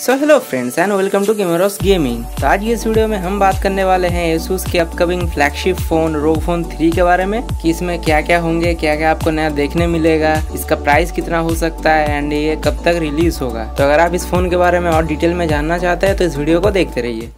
So hello friends and welcome to Cameros gaming. तो आज ये इस वीडियो में हम बात करने वाले हैं एसूस के अपकमिंग फ्लैगशिप फोन रोग फोन 3 के बारे में कि इसमें क्या क्या होंगे, क्या क्या आपको नया देखने मिलेगा, इसका प्राइस कितना हो सकता है एंड ये कब तक रिलीज होगा। तो अगर आप इस फोन के बारे में और डिटेल में जानना चाहते हैं तो इस वीडियो को देखते रहिए।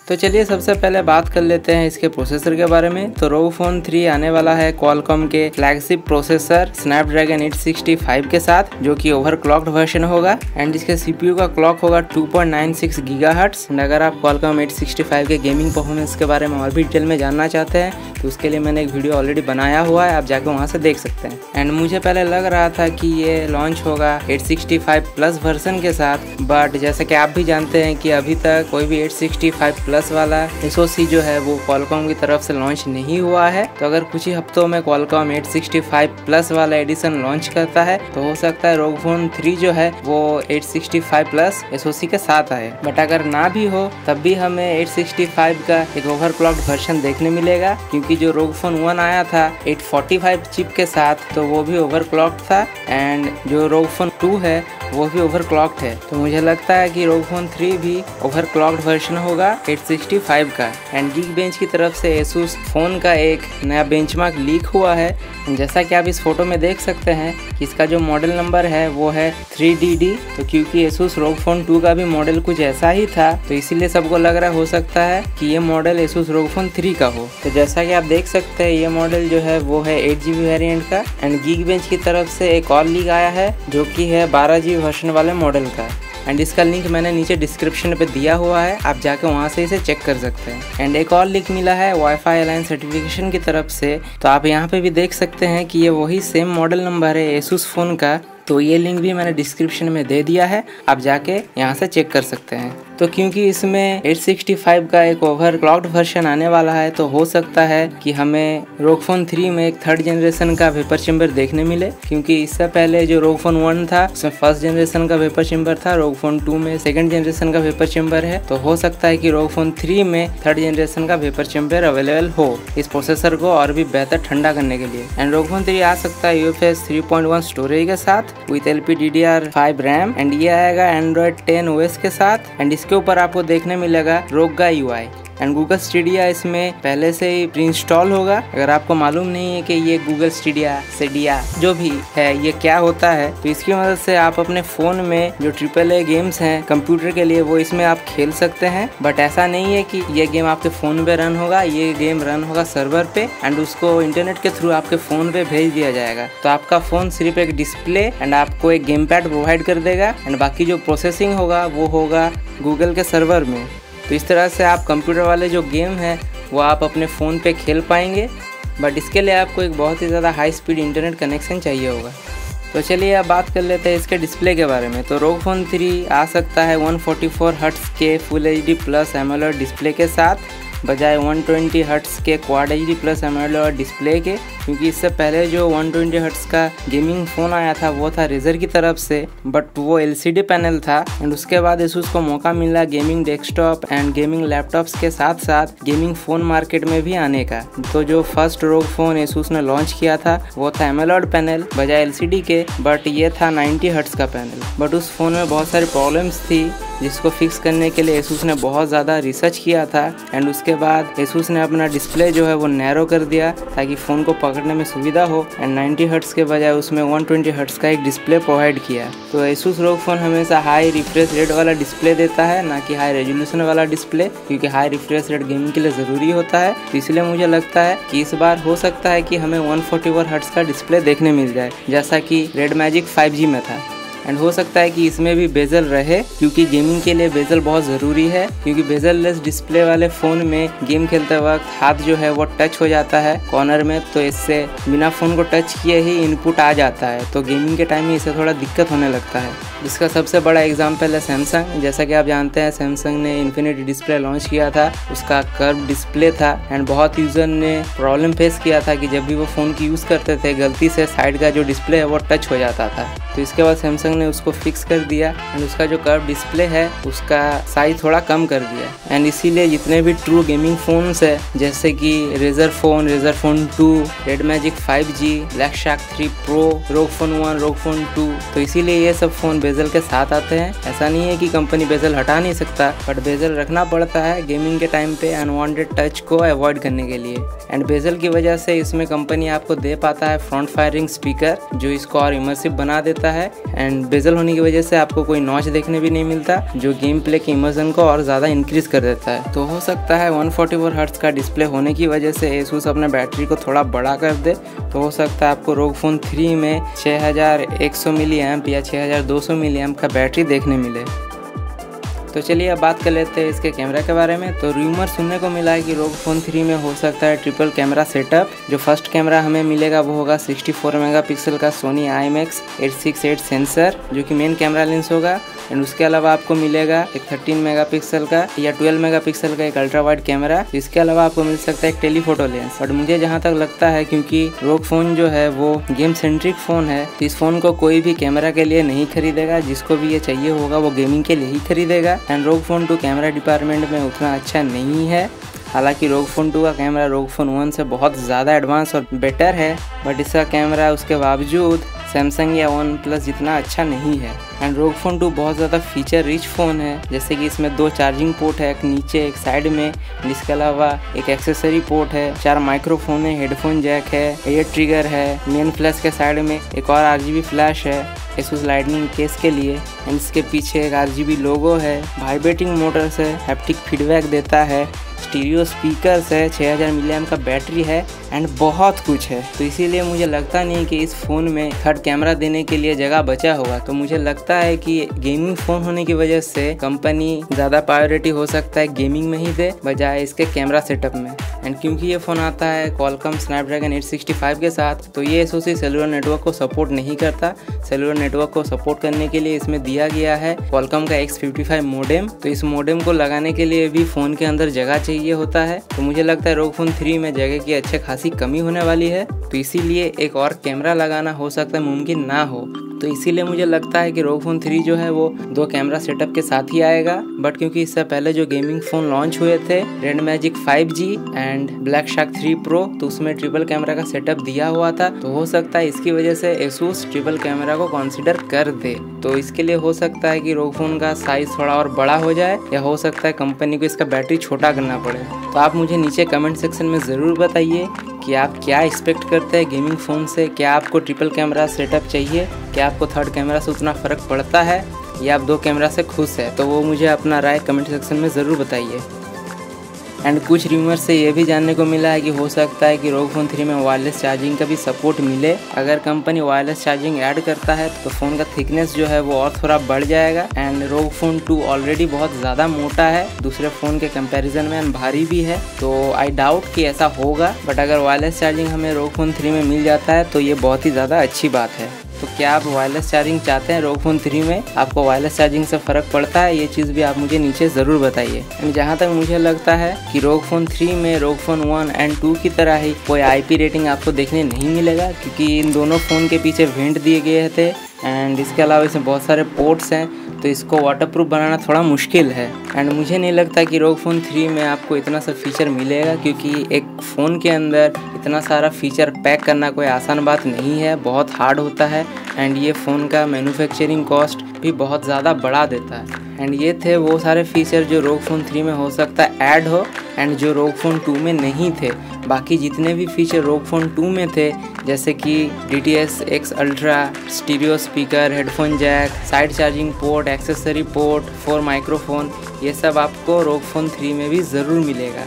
तो चलिए सबसे पहले बात कर लेते हैं इसके प्रोसेसर के बारे में। तो रोग फोन 3 आने वाला है क्वालकॉम के फ्लैगशिप प्रोसेसर स्नैपड्रैगन 865 के साथ, जो कि ओवरक्लॉक्ड वर्जन होगा एंड इसके सीपीयू का क्लॉक होगा 2.96 गीगाहर्ट्ज। अगर आप क्वालकॉम 865 के गेमिंग परफॉर्मेंस के बारे में और भी डिटेल में जानना चाहते हैं तो उसके लिए मैंने एक वीडियो ऑलरेडी बनाया हुआ है, आप जाकर वहाँ से देख सकते हैं। एंड मुझे पहले लग रहा था कि ये लॉन्च होगा 865 प्लस वर्जन के साथ, बट जैसे कि आप भी जानते हैं कि अभी तक कोई भी 865 प्लस वाला SoC जो है वो क्वालकॉम की तरफ से लॉन्च नहीं हुआ है। तो अगर कुछ ही हफ्तों में क्वालकॉम 865 प्लस वाला एडिशन लॉन्च करता है तो हो सकता है रोग फोन 3 जो है वो 865 प्लस SoC के साथ आए। बट अगर ना भी हो तब भी हमें 865 का एक ओवरक्लॉक्ड वर्जन देखने मिलेगा, क्योंकि जो रोग फोन 1 आया था 845 चिप के साथ तो वो भी ओवरक्लॉक्ड था एंड जो रोग फोन 2 है वो भी ओवरक्लॉक्ड है। तो मुझे लगता है कि रोग फोन 3 भी ओवरक्लॉक्ड वर्जन होगा 865 का। एंड Geekbench की तरफ से एसूस फोन का एक नया बेंचमार्क लीक हुआ है। जैसा कि आप इस फोटो में देख सकते हैं कि इसका जो मॉडल नंबर है वो है 3DD। तो क्योंकि एसूस रोग फोन 2 का भी मॉडल कुछ ऐसा ही था तो इसीलिए सबको लग रहा हो सकता है कि ये मॉडल एसूस रोग फोन 3 का हो। तो जैसा कि आप देख सकते हैं ये मॉडल जो है वो है 8GB वेरिएंट का। एंड Geekbench की तरफ से एक और लीक आया है जो कि है 12GB वर्जन वाले मॉडल का। एंड इसका लिंक मैंने नीचे डिस्क्रिप्शन पे दिया हुआ है, आप जाके वहाँ से इसे चेक कर सकते हैं। एंड एक और लिंक मिला है वाईफाई अलायंस सर्टिफिकेशन की तरफ से, तो आप यहाँ पे भी देख सकते हैं कि ये वही सेम मॉडल नंबर है एसूस फोन का। तो ये लिंक भी मैंने डिस्क्रिप्शन में दे दिया है, आप जाके यहाँ से चेक कर सकते हैं। तो क्योंकि इसमें 865 का एक ओवरक्लॉक्ड वर्जन आने वाला है तो हो सकता है कि हमें रोग फोन 3 में एक 3rd जनरेशन का वेपर चेम्बर देखने मिले, क्योंकि इससे पहले जो रोग फोन 1 था उसमें 1st जनरेशन का वेपर चेम्बर था, रोग फोन 2 में 2nd जनरेशन का वेपर चेम्बर है। तो हो सकता है कि रोग फोन 3 में 3rd जनरेशन का वेपर चेम्बर अवेलेबल हो इस प्रोसेसर को और भी बेहतर ठंडा करने के लिए। एंड रोग फोन 3 आ सकता है UFS 3.1 स्टोरेज के साथ विद LPDDR5 रैम एंड ये आएगा Android 10 OS के साथ। एंड इसके ऊपर आपको देखने मिलेगा रोग UI एंड गूगल स्टेडिया इसमें पहले से ही प्री इंस्टॉल होगा। अगर आपको मालूम नहीं है कि ये गूगल स्टेडिया जो भी है ये क्या होता है तो इसकी मदद से आप अपने फ़ोन में जो AAA गेम्स हैं कंप्यूटर के लिए वो इसमें आप खेल सकते हैं। बट ऐसा नहीं है कि ये गेम आपके फ़ोन पे रन होगा, ये गेम रन होगा सर्वर पे एंड उसको इंटरनेट के थ्रू आपके फ़ोन पे भेज दिया जाएगा। तो आपका फ़ोन सिर्फ एक डिस्प्ले एंड आपको एक गेम पैड प्रोवाइड कर देगा एंड बाकी जो प्रोसेसिंग होगा वो होगा गूगल के सर्वर में। तो इस तरह से आप कंप्यूटर वाले जो गेम हैं वो आप अपने फ़ोन पे खेल पाएंगे, बट इसके लिए आपको एक बहुत ही ज़्यादा हाई स्पीड इंटरनेट कनेक्शन चाहिए होगा। तो चलिए अब बात कर लेते हैं इसके डिस्प्ले के बारे में। तो रोग फोन 3 आ सकता है 144 हर्ट्ज़ के full HD plus AMOLED display के साथ बजाय 120 हर्ट्ज़ के quad HD plus AMOLED display के, क्योंकि इससे पहले जो 120 हर्ट्ज़ का गेमिंग फ़ोन आया था वो था रेजर की तरफ से, बट वो LCD पैनल था। एंड उसके बाद एसूस को मौका मिला gaming desktop and gaming laptops के साथ साथ गेमिंग फ़ोन मार्केट में भी आने का। तो जो फर्स्ट रोग फ़ोन एसूस ने लॉन्च किया था वो था एमोलेड पैनल बजाय LCD के, बट ये था 90 हर्ट्ज़ का पैनल। बट उस फ़ोन में बहुत सारी प्रॉब्लम्स थी जिसको फिक्स करने के लिए एसूस ने बहुत ज़्यादा रिसर्च किया था। एंड उसके बाद एसूस ने अपना डिस्प्ले जो है वो नैरो कर दिया ताकि फ़ोन को पकड़ने में सुविधा हो एंड 90 हर्ट्ज़ के बजाय उसमें 120 हर्ट्ज़ का एक डिस्प्ले प्रोवाइड किया। तो एसूस रोग फ़ोन हमेशा हाई रिफ्रेश रेट वाला डिस्प्ले देता है, ना कि हाई रेजोल्यूशन वाला डिस्प्ले, क्योंकि हाई रिफ्रेश रेट गेमिंग के लिए ज़रूरी होता है। तो इसलिए मुझे लगता है कि इस बार हो सकता है कि हमें 144 हर्ट्ज़ का डिस्प्ले देखने मिल जाए जैसा कि रेड मैजिक 5G में था। एंड हो सकता है कि इसमें भी बेजल रहे, क्योंकि गेमिंग के लिए बेजल बहुत ज़रूरी है, क्योंकि बेजल लेस डिस्प्ले वाले फ़ोन में गेम खेलते वक्त हाथ जो है वो टच हो जाता है कॉर्नर में, तो इससे बिना फ़ोन को टच किए ही इनपुट आ जाता है। तो गेमिंग के टाइम में इसे थोड़ा दिक्कत होने लगता है, जिसका सबसे बड़ा एग्जाम्पल है सैमसंग। जैसा कि आप जानते हैं सैमसंग ने इन्फिनिटी डिस्प्ले लॉन्च किया था, उसका कर्व डिस्प्ले था एंड बहुत यूज़र ने प्रॉब्लम फेस किया था कि जब भी वो फ़ोन की यूज़ करते थे गलती से साइड का जो डिस्प्ले है वो टच हो जाता था। तो इसके बाद सैमसंग ने उसको फिक्स कर दिया एंड उसका जो कर्व डिस्प्ले है उसका साइज थोड़ा कम कर दिया। एंड इसीलिए जितने भी ट्रू गेमिंग फ़ोन्स है जैसे कि razer phone 2, red magic 5G, black shark 3 pro, rogue phone 1, rogue phone 2, तो इसीलिए ये सब फ़ोन बेजल के साथ आते हैं। ऐसा नहीं है कि कंपनी बेजल हटा नहीं सकता, बट बेजल रखना पड़ता है गेमिंग के टाइम पे अनवांटेड टच को अवॉइड करने के लिए। एंड बेजल की वजह से इसमें कंपनी आपको दे पाता है फ्रंट फायरिंग स्पीकर जो इसको और इमर्सिव बना देता है। एंड बेजल होने की वजह से आपको कोई नॉच देखने भी नहीं मिलता जो गेम प्ले के इमर्सन को और ज़्यादा इंक्रीज कर देता है। तो हो सकता है 144 हर्ट्ज का डिस्प्ले होने की वजह से एसूस अपने बैटरी को थोड़ा बड़ा कर दे, तो हो सकता है आपको रोग फोन 3 में 6100 मिली एम्प या 6200 मिली एम्प का बैटरी देखने मिले। तो चलिए अब बात कर लेते हैं इसके कैमरा के बारे में। तो रूमर सुनने को मिला है कि रोग फोन 3 में हो सकता है ट्रिपल कैमरा सेटअप। जो फर्स्ट कैमरा हमें मिलेगा वो होगा 64 मेगापिक्सल का सोनी IMX 868 सेंसर जो कि मेन कैमरा लेंस होगा। एंड उसके अलावा आपको मिलेगा एक 13 मेगापिक्सल का या 12 मेगापिक्सल का एक अल्ट्रा वाइड कैमरा। इसके अलावा आपको मिल सकता है एक टेलीफोटो लेंस। बट मुझे जहाँ तक लगता है क्योंकि रोग फोन जो है वो गेम सेंट्रिक फ़ोन है तो इस फ़ोन को कोई भी कैमरा के लिए नहीं खरीदेगा, जिसको भी ये चाहिए होगा वो गेमिंग के लिए ही खरीदेगा। एंड रोग फोन 2 कैमरा डिपार्टमेंट में उतना अच्छा नहीं है, हालांकि रोग फोन 2 का कैमरा रोग फोन 1 से बहुत ज़्यादा एडवांस और बेटर है, बट इसका कैमरा उसके बावजूद सैमसंग या OnePlus जितना अच्छा नहीं है। एंड रोग फोन 2 बहुत ज़्यादा फीचर रिच फ़ोन है, जैसे कि इसमें 2 चार्जिंग पोर्ट है, एक नीचे एक साइड में, इसके अलावा एक एक्सेसरी पोर्ट है, 4 माइक्रोफोन है, हेडफोन जैक है, एयर ट्रिगर है, मेन फ्लैश के साइड में एक और RGB फ्लैश है एसूस लाइटनिंग केस के लिए। एंड इसके पीछे एक RGB लोगो है, वाइब्रेटिंग मोटर्स है, हैप्टिक फीडबैक देता है, स्टीरियो स्पीकर्स है, 6000 मिली एम्प का बैटरी है एंड बहुत कुछ है। तो इसीलिए मुझे लगता नहीं कि इस फ़ोन में थर्ड कैमरा देने के लिए जगह बचा होगा। तो मुझे लगता है कि गेमिंग फ़ोन होने की वजह से कंपनी ज़्यादा प्रायोरिटी हो सकता है गेमिंग में ही दे बजाय इसके कैमरा सेटअप में। एंड क्योंकि ये फ़ोन आता है क्वालकॉम स्नैपड्रैगन 865 के साथ, तो ये एसोसी सेलुलर नेटवर्क को सपोर्ट नहीं करता। सेलुलर नेटवर्क को सपोर्ट करने के लिए इसमें दिया गया है क्वालकॉम का X55 मोडेम। तो इस मोडेम को लगाने के लिए भी फ़ोन के अंदर जगह चाहिए होता है। तो मुझे लगता है रोग फोन 3 में जगह की अच्छे खासी कमी होने वाली है, तो इसीलिए एक और कैमरा लगाना हो सकता है मुमकिन ना हो। तो इसीलिए मुझे लगता है कि रोग फोन 3 जो है वो 2 कैमरा सेटअप के साथ ही आएगा। बट क्योंकि इससे पहले जो गेमिंग फ़ोन लॉन्च हुए थे red magic 5G and black shark 3 pro, तो उसमें ट्रिपल कैमरा का सेटअप दिया हुआ था। तो हो सकता है इसकी वजह से एसूस ट्रिपल कैमरा को कंसिडर कर दे। तो इसके लिए हो सकता है कि रोग फोन का साइज थोड़ा और बड़ा हो जाए, या हो सकता है कंपनी को इसका बैटरी छोटा करना पड़े। तो आप मुझे नीचे कमेंट सेक्शन में ज़रूर बताइए कि आप क्या एक्सपेक्ट करते हैं गेमिंग फ़ोन से। क्या आपको ट्रिपल कैमरा सेटअप चाहिए? क्या आपको थर्ड कैमरा से उतना फ़र्क पड़ता है, या आप 2 कैमरा से खुश है? तो वो मुझे अपना राय कमेंट सेक्शन में ज़रूर बताइए। एंड कुछ रूमर से ये भी जानने को मिला है कि हो सकता है कि रोग फोन 3 में वायरलेस चार्जिंग का भी सपोर्ट मिले। अगर कंपनी वायरलेस चार्जिंग ऐड करता है तो फ़ोन का थिकनेस जो है वो और थोड़ा बढ़ जाएगा। एंड रोग फोन 2 ऑलरेडी बहुत ज़्यादा मोटा है दूसरे फ़ोन के कंपैरिजन में, एंड भारी भी है। तो आई डाउट कि ऐसा होगा, बट अगर वायरलेस चार्जिंग हमें रोग फोन 3 में मिल जाता है तो ये बहुत ही ज़्यादा अच्छी बात है। तो क्या आप वायरलेस चार्जिंग चाहते हैं रोग फोन 3 में? आपको वायरलेस चार्जिंग से फ़र्क पड़ता है? ये चीज़ भी आप मुझे नीचे ज़रूर बताइए। एंड जहाँ तक मुझे लगता है कि रोग फोन 3 में रोग फोन 1 एंड 2 की तरह ही कोई IP रेटिंग आपको देखने नहीं मिलेगा, क्योंकि इन दोनों फ़ोन के पीछे वेंट दिए गए थे। एंड इसके अलावा इसमें बहुत सारे पोर्ट्स हैं, तो इसको वाटरप्रूफ बनाना थोड़ा मुश्किल है। एंड मुझे नहीं लगता कि रोग फोन 3 में आपको इतना सा फीचर मिलेगा, क्योंकि एक फ़ोन के अंदर इतना सारा फीचर पैक करना कोई आसान बात नहीं है, बहुत हार्ड होता है। एंड ये फ़ोन का मैन्युफैक्चरिंग कॉस्ट भी बहुत ज़्यादा बढ़ा देता है। एंड ये थे वो सारे फीचर जो रोग फोन 3 में हो सकता है ऐड हो, एंड जो रोग फोन 2 में नहीं थे। बाकी जितने भी फीचर रोग फोन 2 में थे, जैसे कि DTS X ultra, stereo speaker, headphone jack, side charging port, accessory port, 4 microphone, ये सब आपको रोग फोन 3 में भी ज़रूर मिलेगा।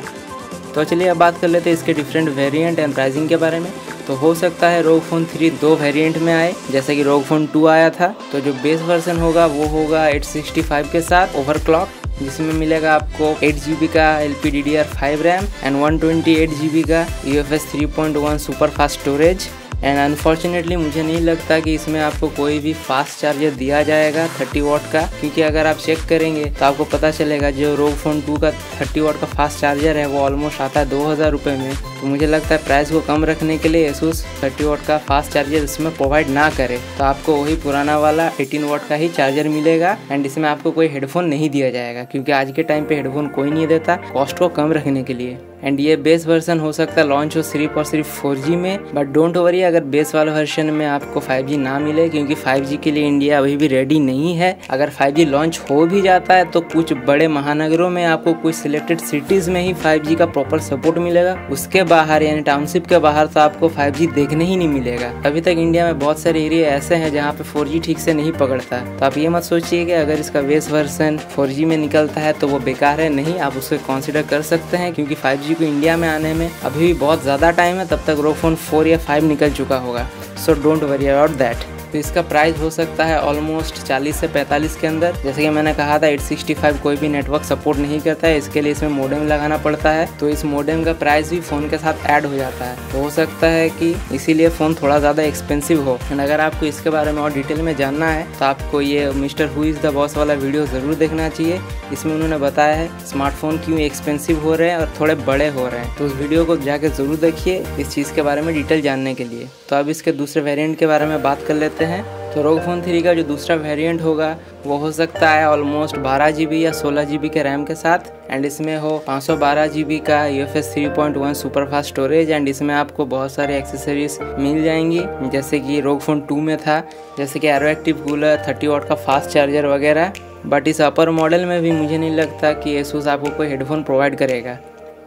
तो चलिए अब बात कर लेते हैं इसके डिफरेंट वेरिएंट एंड प्राइसिंग के बारे में। तो हो सकता है रोग फोन 3 2 वेरिएंट में आए, जैसे कि रोग फोन 2 आया था। तो जो बेस वर्जन होगा वो होगा 865 के साथ ओवरक्लॉक, जिसमें मिलेगा आपको 8GB का LPDDR5 रैम एंड 128GB का UFS 3.1 super fast storage. And unfortunately मुझे नहीं लगता कि इसमें आपको कोई भी फास्ट चार्जर दिया जाएगा 30 वाट का, क्योंकि अगर आप चेक करेंगे तो आपको पता चलेगा जो ROG Phone 2 का 30 वाट का फास्ट चार्जर है वो ऑलमोस्ट आता है 2000 रुपये में। तो मुझे लगता है प्राइस को कम रखने के लिए ASUS 30 वाट का फास्ट चार्जर इसमें प्रोवाइड ना करे, तो आपको वही पुराना वाला 18 वाट का ही चार्जर मिलेगा। एंड इसमें आपको कोई हेडफोन नहीं दिया जाएगा, क्योंकि आज के टाइम पे हेडफोन कोई नहीं देता कॉस्ट को कम रखने के लिए। एंड ये बेस वर्जन हो सकता है लॉन्च हो सिर्फ और सिर्फ 4G में, बट डोंट वरी अगर बेस वाले वर्जन में आपको 5G ना मिले, क्योंकि 5G के लिए इंडिया अभी भी रेडी नहीं है। अगर 5G लॉन्च हो भी जाता है तो कुछ बड़े महानगरों में आपको कुछ सिलेक्टेड सिटीज़ में ही 5G का प्रॉपर सपोर्ट मिलेगा, उसके बाहर यानी टाउनशिप के बाहर तो आपको 5G देखने ही नहीं मिलेगा। अभी तक इंडिया में बहुत सारे एरिया ऐसे हैं जहाँ पे 4G ठीक से नहीं पकड़ता, तो आप ये मत सोचिए कि अगर इसका बेस वर्जन 4G में निकलता है तो वो बेकार है, नहीं, आप उसको कंसिडर कर सकते हैं, क्योंकि 5G को इंडिया में आने में अभी भी बहुत ज़्यादा टाइम है, तब तक ROG Phone 4 या 5 निकल चुका होगा। So don't worry about that. तो इसका प्राइस हो सकता है ऑलमोस्ट 40 से 45 के अंदर। जैसे कि मैंने कहा था 865 कोई भी नेटवर्क सपोर्ट नहीं करता है, इसके लिए इसमें मॉडेम लगाना पड़ता है, तो इस मॉडेम का प्राइस भी फ़ोन के साथ ऐड हो जाता है, तो हो सकता है कि इसीलिए फ़ोन थोड़ा ज़्यादा एक्सपेंसिव हो। एंड अगर आपको इसके बारे में और डिटेल में जानना है तो आपको ये mister who is the boss वाला वीडियो ज़रूर देखना चाहिए। इसमें उन्होंने बताया है स्मार्टफोन क्यों एक्सपेंसिव हो रहे हैं और थोड़े बड़े हो रहे हैं, तो उस वीडियो को जाकर ज़रूर देखिए इस चीज़ के बारे में डिटेल जानने के लिए। तो अब इसके दूसरे वेरिएंट के बारे में बात कर लेते हैं। तो ROG Phone 3 का जो दूसरा वेरिएंट होगा वो हो सकता है ऑलमोस्ट 12 GB या 16 GB के रैम के साथ, एंड इसमें हो 512 GB का UFS 3.1 super fast storage. And इसमें आपको बहुत सारे एक्सेसरीज मिल जाएंगी, जैसे कि ROG Phone 2 में था, जैसे कि एरो एक्टिव कूलर, 30 वाट का फास्ट चार्जर वगैरह। बट इस अपर मॉडल में भी मुझे नहीं लगता कि ASUS आपको कोई हेडफोन प्रोवाइड करेगा।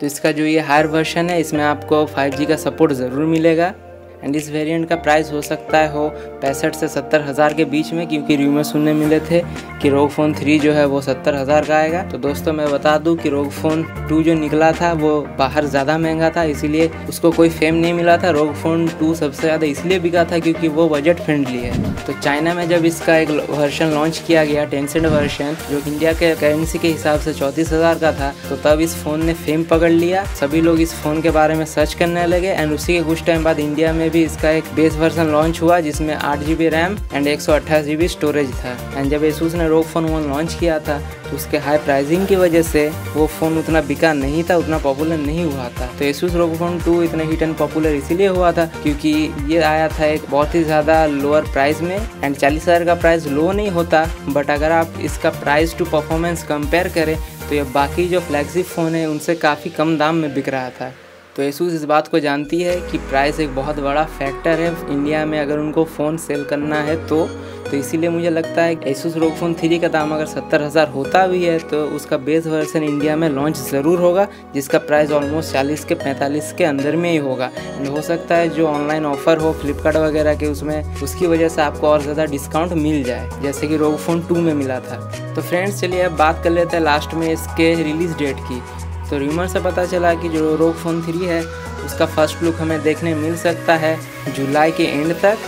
तो इसका जो ये हायर वर्जन है इसमें आपको 5G का सपोर्ट ज़रूर मिलेगा। एंड इस वेरिएंट का प्राइस हो सकता है हो 65 से 70 हज़ार के बीच में, क्योंकि रूमर सुनने मिले थे कि ROG Phone 3 जो है वो 70 हज़ार का आएगा। तो दोस्तों मैं बता दूं कि ROG Phone 2 जो निकला था वो बाहर ज़्यादा महंगा था, इसीलिए उसको कोई फेम नहीं मिला था। ROG Phone 2 सबसे ज़्यादा इसलिए बिका था क्योंकि वो बजट फ्रेंडली है। तो चाइना में जब इसका एक वर्जन लॉन्च किया गया Tencent वर्जन, जो इंडिया के करेंसी के हिसाब से 34 हज़ार का था, तो तब इस फ़ोन ने फेम पकड़ लिया, सभी लोग इस फ़ोन के बारे में सर्च करने लगे। एंड उसी के कुछ टाइम बाद इंडिया में भी इसका एक बेस वर्जन लॉन्च हुआ जिसमें 8 GB RAM and 128 GB storage था। एंड जब ASUS ने ROG Phone 1 लॉन्च किया था तो उसके हाई प्राइसिंग की वजह से वो फ़ोन उतना बिका नहीं था, उतना पॉपुलर नहीं हुआ था। तो ASUS ROG Phone 2 इतना हिट एंड पॉपुलर इसीलिए हुआ था क्योंकि ये आया था एक बहुत ही ज़्यादा लोअर प्राइस में। एंड 40 हज़ार का प्राइस लो नहीं होता, बट अगर आप इसका प्राइस टू परफॉर्मेंस कंपेयर करें तो ये बाकी जो फ्लैगशिप फ़ोन है उनसे काफ़ी कम दाम में बिक रहा था। तो ASUS इस बात को जानती है कि प्राइस एक बहुत बड़ा फैक्टर है इंडिया में अगर उनको फ़ोन सेल करना है तो इसीलिए मुझे लगता है कि ASUS ROG Phone 3 का दाम अगर 70 हज़ार होता भी है तो उसका बेस वर्जन इंडिया में लॉन्च ज़रूर होगा, जिसका प्राइस ऑलमोस्ट 40 के 45 के अंदर में ही होगा। एंड हो सकता है जो ऑनलाइन ऑफ़र हो फ्लिपकार्ट वगैरह के उसमें उसकी वजह से आपको और ज़्यादा डिस्काउंट मिल जाए, जैसे कि ROG Phone 2 में मिला था। तो फ्रेंड्स चलिए अब बात कर लेते हैं लास्ट में इसके रिलीज़ डेट की। तो रूमर से पता चला कि जो ROG Phone 3 है उसका फर्स्ट लुक हमें देखने मिल सकता है जुलाई के एंड तक।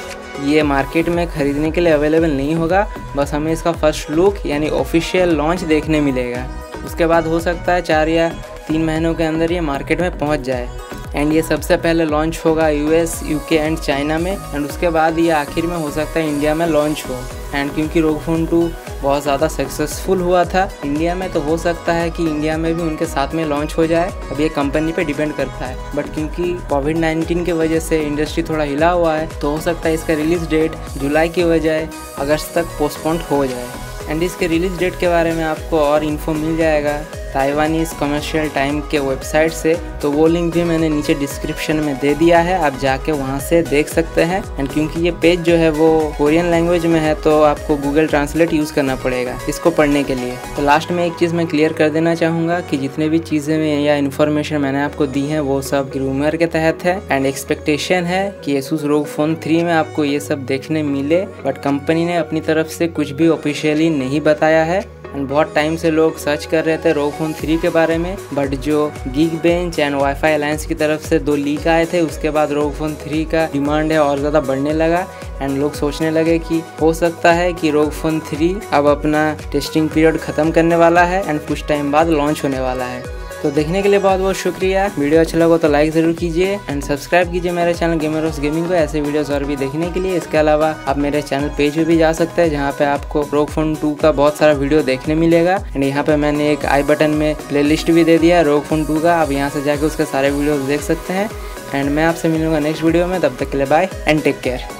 ये मार्केट में ख़रीदने के लिए अवेलेबल नहीं होगा, बस हमें इसका फर्स्ट लुक यानी ऑफिशियल लॉन्च देखने मिलेगा। उसके बाद हो सकता है 4 या 3 महीनों के अंदर ये मार्केट में पहुंच जाए। एंड ये सबसे पहले लॉन्च होगा US, UK एंड चाइना में, एंड उसके बाद ये आखिर में हो सकता है इंडिया में लॉन्च हो। एंड क्योंकि ROG Phone 2 बहुत ज़्यादा सक्सेसफुल हुआ था इंडिया में, तो हो सकता है कि इंडिया में भी उनके साथ में लॉन्च हो जाए। अब ये कंपनी पे डिपेंड करता है, बट क्योंकि कोविड-19 की वजह से इंडस्ट्री थोड़ा हिला हुआ है तो हो सकता है इसका रिलीज़ डेट जुलाई की बजाय अगस्त तक पोस्टपोन हो जाए। एंड इसके रिलीज़ डेट के बारे में आपको और इन्फो मिल जाएगा ताइवानीज़ कमर्शियल टाइम के वेबसाइट से, तो वो लिंक भी मैंने नीचे डिस्क्रिप्शन में दे दिया है, आप जाके वहाँ से देख सकते हैं। एंड क्योंकि ये पेज जो है वो कोरियन लैंग्वेज में है तो आपको गूगल ट्रांसलेट यूज़ करना पड़ेगा इसको पढ़ने के लिए। तो लास्ट में एक चीज़ मैं क्लियर कर देना चाहूँगा कि जितने भी चीज़ें में या इन्फॉर्मेशन मैंने आपको दी हैं वो सब रूमर के तहत है। एंड एक्सपेक्टेशन है कि ASUS ROG Phone 3 में आपको ये सब देखने मिले, बट कंपनी ने अपनी तरफ से कुछ भी ऑफिशियली नहीं बताया है। एंड बहुत टाइम से लोग सर्च कर रहे थे ROG Phone 3 के बारे में, बट जो Geekbench एंड वाईफाई अलायंस की तरफ से 2 लीक आए थे उसके बाद ROG Phone 3 का डिमांड है और ज़्यादा बढ़ने लगा। एंड लोग सोचने लगे कि हो सकता है कि ROG Phone 3 अब अपना टेस्टिंग पीरियड ख़त्म करने वाला है एंड कुछ टाइम बाद लॉन्च होने वाला है। तो देखने के लिए बहुत बहुत शुक्रिया। वीडियो अच्छा लगा तो लाइक जरूर कीजिए एंड सब्सक्राइब कीजिए मेरे चैनल गेमरोस गेमिंग को ऐसे वीडियोस और भी देखने के लिए। इसके अलावा आप मेरे चैनल पेज पे भी जा सकते हैं जहाँ पे आपको रोग फोन 2 का बहुत सारा वीडियो देखने मिलेगा। एंड यहाँ पे मैंने एक आई बटन में प्लेलिस्ट भी दे दिया रोग फोन 2 का, आप यहाँ से जाके उसके सारे वीडियोस देख सकते हैं। एंड मैं आपसे मिलूंगा नेक्स्ट वीडियो में, तब तक के लिए बाय एंड टेक केयर।